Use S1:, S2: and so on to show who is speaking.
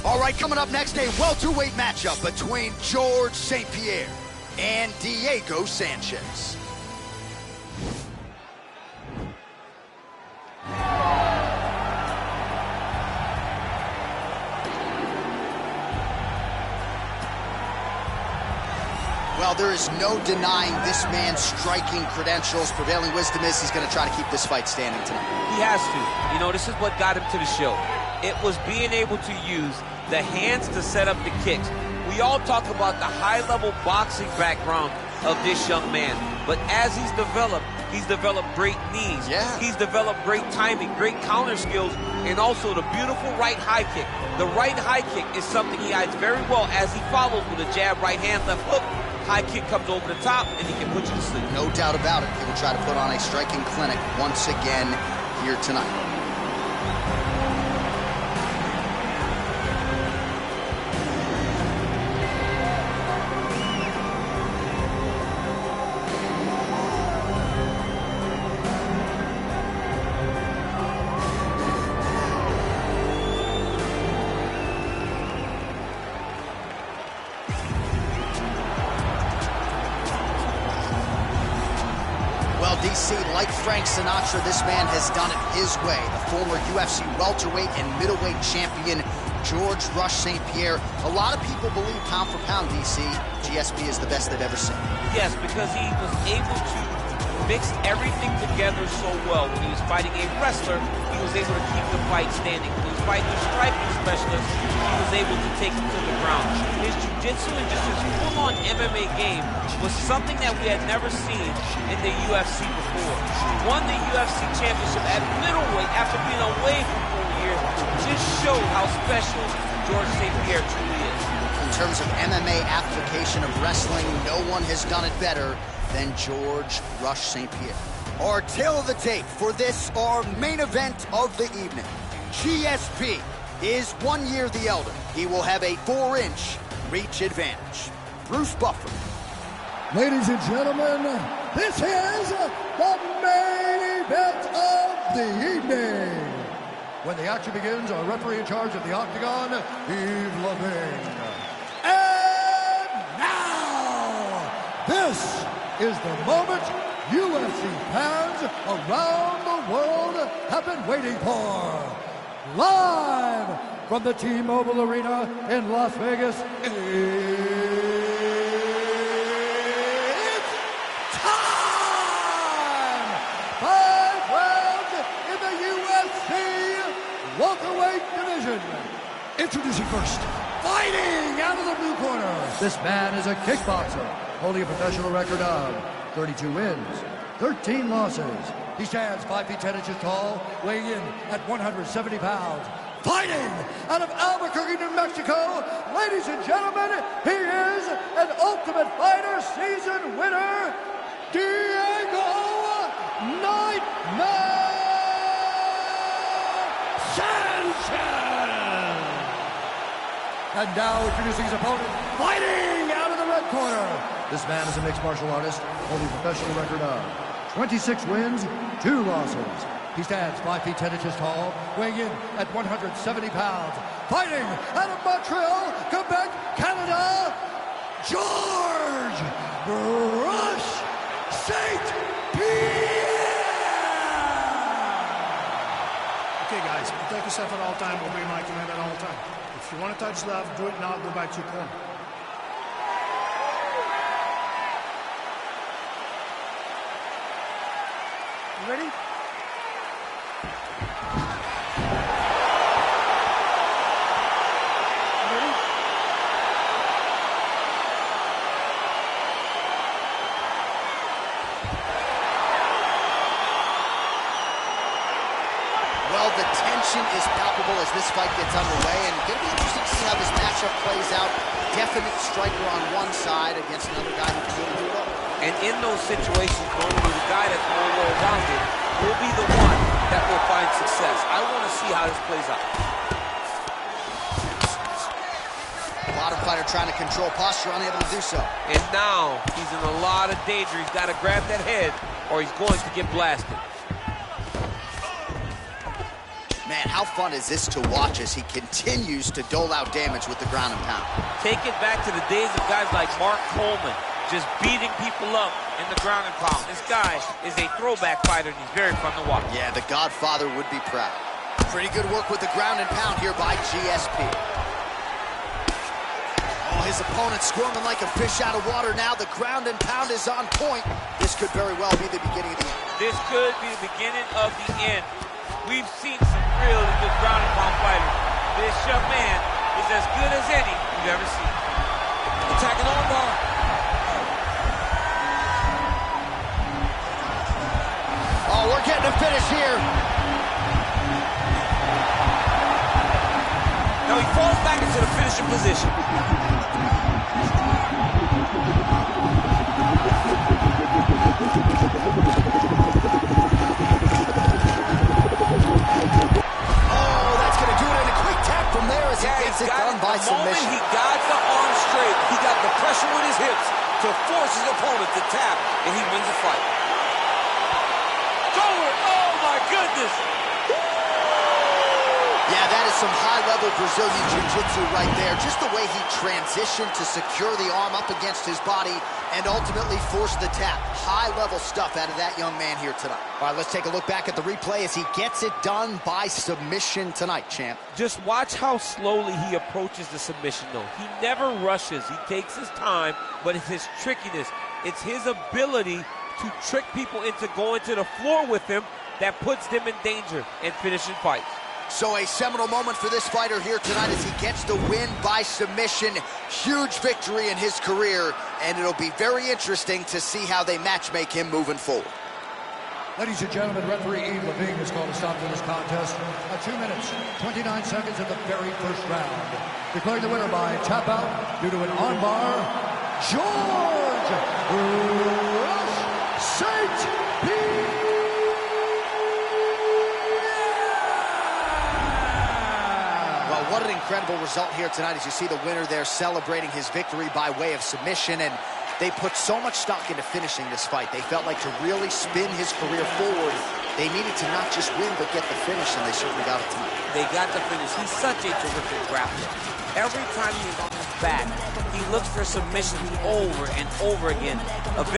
S1: All right, coming up next, a welterweight matchup between George St-Pierre and Diego Sanchez. Well, there is no denying this man's striking credentials. Prevailing wisdom is he's going to try to keep this fight standing tonight.
S2: He has to. You know, this is what got him to the show. It was being able to use the hands to set up the kicks. We all talk about the high-level boxing background of this young man. But as he's developed great knees.
S1: Yeah.
S2: He's developed great timing, great counter skills, and also the beautiful right high kick. The right high kick is something he hides very well as he follows with a jab, right hand, left hook. High kick comes over the top, and he can put you to sleep.
S1: No doubt about it. He will try to put on a striking clinic once again here tonight. DC, like Frank Sinatra, this man has done it his way. The former UFC welterweight and middleweight champion, George Rush St-Pierre. A lot of people believe pound for pound, DC, GSP is the best they've ever seen.
S2: Yes, because he was able to mix everything together so well. When he was fighting a wrestler, he was able to keep the fight standing. When he was fighting a striking specialist, he was able to take him to the ground. His jiu-jitsu and just his full-on MMA game was something that we had never seen in the UFC before. Won the UFC championship at middleweight after being away for 4 years. Just showed how special George St-Pierre truly is.
S1: In terms of MMA application of wrestling, no one has done it better than George Rush St-Pierre. Our tail of the tape for this, our main event of the evening. GSP is 1 year the elder. He will have a 4-inch reach advantage. Bruce Buffer.
S3: Ladies and gentlemen, this is the main event of the evening. When the action begins, our referee in charge of the Octagon, Yves Levine. And now, this is the moment UFC fans around the world have been waiting for. Live from the T-Mobile Arena in Las Vegas, it's time! 5 rounds in the UFC welterweight division. Introducing first, fighting out of the blue corner. This man is a kickboxer, holding a professional record of 32 wins, 13 losses. He stands 5 feet 10 inches tall, weighing in at 170 pounds. Fighting out of Albuquerque, New Mexico, ladies and gentlemen, he is an Ultimate Fighter season winner, Diego Nightmare Sanchez! And now introducing his opponent, fighting out of the red corner. This man is a mixed martial artist, holding a professional record of 26 wins, 2 losses. He stands 5 feet 10 inches tall, weighing in at 170 pounds. Fighting out of Montreal, Quebec, Canada, George Rush St-Pierre!
S4: Okay, guys, protect yourself at all time. Obey my command at all time. If you want to touch left, do it now. Go back to your corner. You ready?
S1: Well, the tension is palpable as this fight gets underway, and it's going to be interesting to see how this matchup plays out. Definite striker on one side against another guy who can really do it all.
S2: And in those situations, normally the guy that's more well-rounded will be the one that will find success. I want to see how this plays out.
S1: Bottom fighter trying to control posture, unable to do so.
S2: And now he's in a lot of danger. He's got to grab that head or he's going to get blasted.
S1: Man, how fun is this to watch as he continues to dole out damage with the ground and pound?
S2: Take it back to the days of guys like Mark Coleman, just beating people up in the ground and pound. This guy is a throwback fighter, and he's very fun to watch.
S1: Yeah, the Godfather would be proud. Pretty good work with the ground and pound here by GSP. Oh, his opponent squirming like a fish out of water now. The ground and pound is on point. This could very well be the beginning of the end.
S2: This could be the beginning of the end. We've seen some really good ground and pound fighters. This young man is as good as any you've ever seen. Attacking on bar.
S1: Oh, we're getting a finish here.
S2: Now he falls back into the finishing position.
S1: Gets it done by submission.
S2: The moment he got the arm straight, he got the pressure with his hips to force his opponent to tap, and he wins the fight. Forward! Oh my goodness!
S1: Yeah, that is some high-level Brazilian jiu-jitsu right there. Just the way he transitioned to secure the arm up against his body and ultimately force the tap. High-level stuff out of that young man here tonight. All right, let's take a look back at the replay as he gets it done by submission tonight, champ.
S2: Just watch how slowly he approaches the submission, though. He never rushes. He takes his time, but it's his trickiness. It's his ability to trick people into going to the floor with him that puts them in danger and finishing fights.
S1: So a seminal moment for this fighter here tonight as he gets the win by submission. Huge victory in his career, and it'll be very interesting to see how they match-make him moving forward.
S3: Ladies and gentlemen, referee Yves Levine has called a stop to this contest at 2 minutes, 29 seconds of the very first round. Declaring the winner by tap out due to an armbar, George Rush St-Pierre.
S1: What an incredible result here tonight as you see the winner there celebrating his victory by way of submission, and they put so much stock into finishing this fight. They felt like to really spin his career forward, they needed to not just win but get the finish, and they certainly got it tonight.
S2: They got the finish. He's such a terrific grappler. Every time he's on his back, he looks for submissions over and over again.